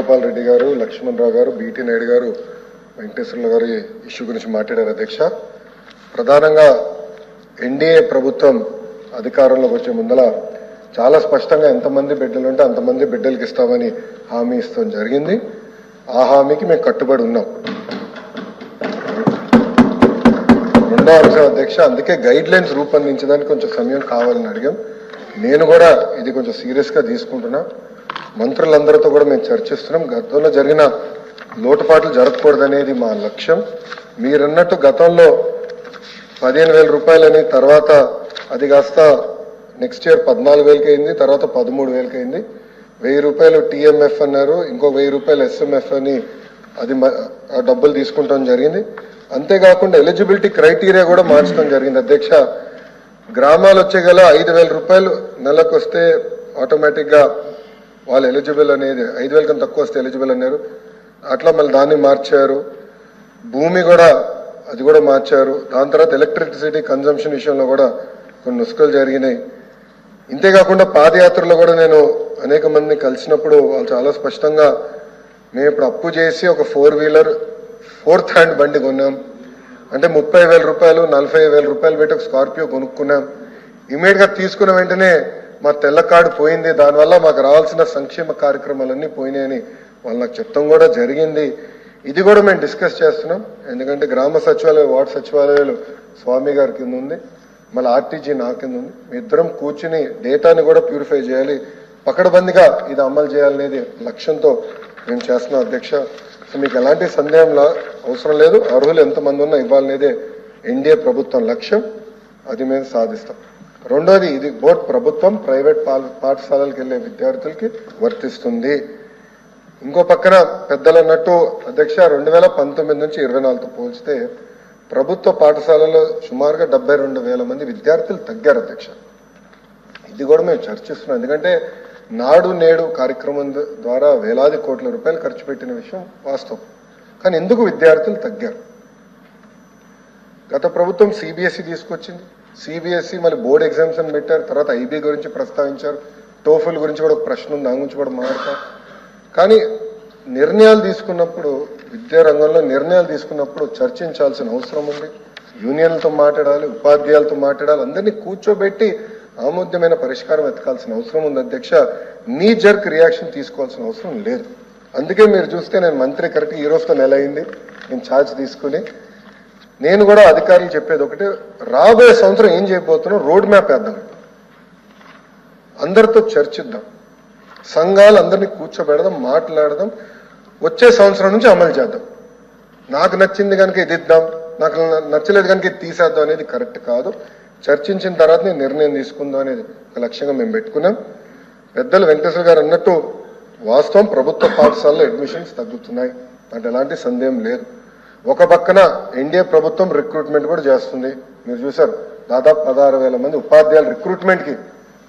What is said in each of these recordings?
వేణుగోపాల్ రెడ్డి గారు, లక్ష్మణ్ రావు గారు, బీటీ నాయుడు గారు, వెంకటేశ్వర్ల గారు ఇష్యూ గురించి మాట్లాడారు అధ్యక్ష. ప్రధానంగా ఎన్డీఏ ప్రభుత్వం అధికారంలోకి వచ్చే ముందల చాలా స్పష్టంగా ఎంతమంది బిడ్డలు ఉంటే అంతమంది బిడ్డలకి ఇస్తామని హామీ ఇస్తాం జరిగింది. ఆ హామీకి మేము కట్టుబడి ఉన్నాం. రెండో అంశం అధ్యక్ష, అందుకే గైడ్ లైన్స్ రూపొందించడానికి కొంచెం సమయం కావాలని అడిగాం. నేను కూడా ఇది కొంచెం సీరియస్ గా తీసుకుంటున్నా. మంత్రులందరితో కూడా మేము చర్చిస్తున్నాం. గతంలో జరిగిన లోటుపాట్లు జరగకూడదనేది మా లక్ష్యం. మీరన్నట్టు గతంలో 15,000 రూపాయలని, తర్వాత అది కాస్త నెక్స్ట్ ఇయర్ 14,000కి అయింది, తర్వాత 13,000కి అయింది. 1,000 రూపాయలు టీఎంఎఫ్ అన్నారు, ఇంకో 1,000 రూపాయలు ఎస్ఎంఎఫ్ అని అది డబ్బులు తీసుకుంటాం జరిగింది. అంతేకాకుండా ఎలిజిబిలిటీ క్రైటీరియా కూడా మార్చడం జరిగింది అధ్యక్ష. గ్రామాలు వచ్చే గల 5,000 రూపాయలు నెలకు వస్తే ఆటోమేటిక్ గా వాళ్ళు ఎలిజిబుల్ అనేది, 5,000 కన్నా తక్కువ వస్తే ఎలిజిబుల్ అన్నారు. అట్లా మళ్ళీ దాన్ని మార్చారు. భూమి కూడా అది కూడా మార్చారు. దాని తర్వాత ఎలక్ట్రిసిటీ కన్జంప్షన్ విషయంలో కూడా కొన్ని నుసుకలు జరిగినాయి. ఇంతేకాకుండా పాదయాత్రలో కూడా నేను అనేక మందిని కలిసినప్పుడు వాళ్ళు చాలా స్పష్టంగా, మేము ఇప్పుడు అప్పు చేసి ఒక 4 వీలర్ 4th హ్యాండ్ బండి కొన్నాం అంటే 30,000 రూపాయలు 40,000 రూపాయలు పెట్టి ఒక స్కార్పియో కొనుక్కున్నాం. ఇమీడియట్ గా తీసుకున్న వెంటనే మా తెల్ల కార్డు పోయింది, దానివల్ల మాకు రావాల్సిన సంక్షేమ కార్యక్రమాలన్నీ పోయినాయని వాళ్ళు నాకు చెప్తాం కూడా జరిగింది. ఇది కూడా మేము డిస్కస్ చేస్తున్నాం. ఎందుకంటే గ్రామ సచివాలయం, వార్డు సచివాలయాలు స్వామి గారి కింద ఉంది, మళ్ళీ ఆర్టీజీ నా కింద ఉంది. మీ ఇద్దరం కూర్చుని డేటాని కూడా ప్యూరిఫై చేయాలి, పకడ్బందీగా ఇది అమలు చేయాలనేది లక్ష్యంతో మేము చేస్తున్నాం అధ్యక్ష. సో మీకు ఎలాంటి సందేహం అవసరం లేదు. అర్హులు ఎంతమంది ఉన్నా ఇవ్వాలనేదే ఎన్డీఏ ప్రభుత్వం లక్ష్యం. అది మేము సాధిస్తాం. రెండోది, ఇది బోర్డు ప్రభుత్వం ప్రైవేట్ పాఠశాలలకు వెళ్లే విద్యార్థులకి వర్తిస్తుంది. ఇంకో పక్కన పెద్దలు అన్నట్టు అధ్యక్ష, 2019 నుంచి 24తో పోల్చితే ప్రభుత్వ పాఠశాలలో సుమారుగా 72,000 మంది విద్యార్థులు తగ్గారు అధ్యక్ష. ఇది కూడా మేము చర్చిస్తున్నాం. ఎందుకంటే నాడు నేడు కార్యక్రమం ద్వారా వేలాది కోట్ల రూపాయలు ఖర్చు పెట్టిన విషయం వాస్తవం. కానీ ఎందుకు విద్యార్థులు తగ్గారు? గత ప్రభుత్వం సిబిఎస్ఈ తీసుకొచ్చింది, సిబిఎస్ఈ మళ్ళీ బోర్డు ఎగ్జామ్స్ అని పెట్టారు, తర్వాత ఐబీ గురించి ప్రస్తావించారు, టోఫుల్ గురించి కూడా ఒక ప్రశ్న ఉంది, దాని గురించి కూడా మాట్లాడతాం. కానీ నిర్ణయాలు తీసుకున్నప్పుడు, విద్యా రంగంలో నిర్ణయాలు తీసుకున్నప్పుడు చర్చించాల్సిన అవసరం ఉంది. యూనియన్లతో మాట్లాడాలి, ఉపాధ్యాయులతో మాట్లాడాలి, అందరినీ కూర్చోబెట్టి ఆమోద్యమైన పరిష్కారం వెతకాల్సిన అవసరం ఉంది అధ్యక్ష. నీ జర్క్ రియాక్షన్ తీసుకోవాల్సిన అవసరం లేదు. అందుకే మీరు చూస్తే నేను మంత్రి కరెక్ట్ ఈ రోజుతో నెల అయింది నేను ఛార్జ్ తీసుకుని. నేను కూడా అధికారులు చెప్పేది ఒకటి, రాబోయే సంవత్సరం ఏం చేయబోతున్నాం రోడ్ మ్యాప్ వేద్దాం, అందరితో చర్చిద్దాం, సంఘాలు అందరినీ కూర్చోబెడదాం, మాట్లాడదాం, వచ్చే సంవత్సరం నుంచి అమలు చేద్దాం. నాకు నచ్చింది కనుక ఇది ఇద్దాం, నాకు నచ్చలేదు కనుక ఇది తీసేద్దాం అనేది కరెక్ట్ కాదు. చర్చించిన తర్వాత నేను నిర్ణయం తీసుకుందాం అనేది ఒక లక్ష్యంగా మేము పెట్టుకున్నాం. పెద్దలు వెంకటేశ్వర గారు అన్నట్టు వాస్తవం, ప్రభుత్వ పాఠశాలలో అడ్మిషన్స్ తగ్గుతున్నాయి, అంటే ఎలాంటి సందేహం లేదు. ఒక పక్కన ఎన్డీఏ ప్రభుత్వం రిక్రూట్మెంట్ కూడా చేస్తుంది. మీరు చూసారు, దాదాపు 16,000 మంది ఉపాధ్యాయుల రిక్రూట్మెంట్కి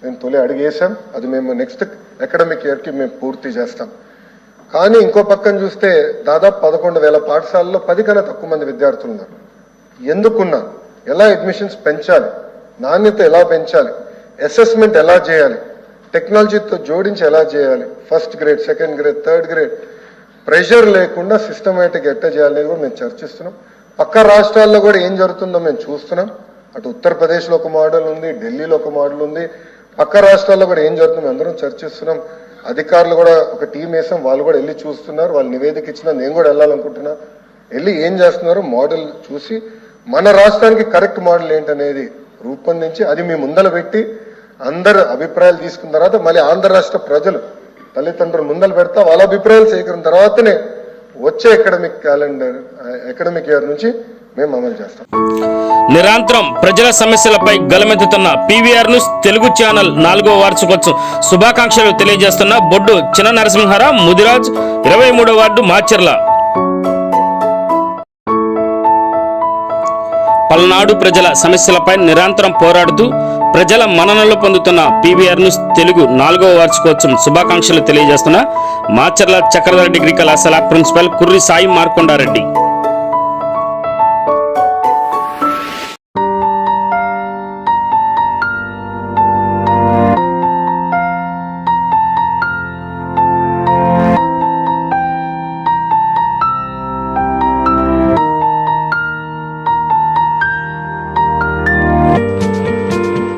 మేము తొలి అడిగేసాం. అది మేము నెక్స్ట్ అకాడమిక్ ఇయర్కి మేము పూర్తి చేస్తాం. కానీ ఇంకో పక్కన చూస్తే దాదాపు 11,000 పాఠశాలలో 10 కన్నా తక్కువ మంది విద్యార్థులు ఉన్నారు. ఎందుకున్నారు? ఎలా అడ్మిషన్స్ పెంచాలి, నాణ్యత ఎలా పెంచాలి, అసెస్మెంట్ ఎలా చేయాలి, టెక్నాలజీతో జోడించి ఎలా చేయాలి, first grade, second grade, third grade pressure లేకుండా సిస్టమేటిక్ ఎట్లా చేయాలనేది కూడా మేము చర్చిస్తున్నాం. పక్క రాష్ట్రాల్లో కూడా ఏం జరుగుతుందో మేము చూస్తున్నాం. అటు ఉత్తరప్రదేశ్లో ఒక మోడల్ ఉంది, ఢిల్లీలో ఒక మోడల్ ఉంది, పక్క రాష్ట్రాల్లో కూడా ఏం జరుగుతుందో అందరం చర్చిస్తున్నాం. అధికారులు కూడా ఒక టీం వేసాం, వాళ్ళు కూడా వెళ్ళి చూస్తున్నారు. వాళ్ళు నివేదిక ఇచ్చినా నేను కూడా వెళ్ళాలనుకుంటున్నా. వెళ్ళి ఏం చేస్తున్నారో మోడల్ చూసి మన రాష్ట్రానికి కరెక్ట్ మోడల్ ఏంటనేది రూపొందించి అది మీ ముందల పెట్టి అందరు అభిప్రాయాలు తీసుకున్న తర్వాత మళ్ళీ ఆంధ్ర రాష్ట్ర ప్రజలు తల్లిదండ్రులు ముందలు పెడతా వాళ్ళ అభిప్రాయాలు సేకరించిన తర్వాతనే వచ్చే అకాడమిక్ ఇయర్ నుంచి మేము అమలు చేస్తాం. నిరంతరం ప్రజల సమస్యలపై గలమెత్తుతున్న పీవీఆర్ న్యూస్ తెలుగు ఛానల్ 4వ వార్షికోత్సవం శుభాకాంక్షలు తెలియజేస్తున్న బొడ్డు చిన్న నరసింహారావు, ముదిరాజ్, 23వ వార్డు, మాచర్ల. పల్నాడు ప్రజల సమస్యలపై నిరంతరం పోరాడుతూ ప్రజల మన్ననలు పొందుతున్న పీవీఆర్ న్యూస్ తెలుగు 4వ వార్షికోత్సవం శుభాకాంక్షలు తెలియజేస్తున్న మాచర్ల చక్రధర డిగ్రీ కళాశాల ప్రిన్సిపల్ కుర్రి సాయి మార్కొండారెడ్డి.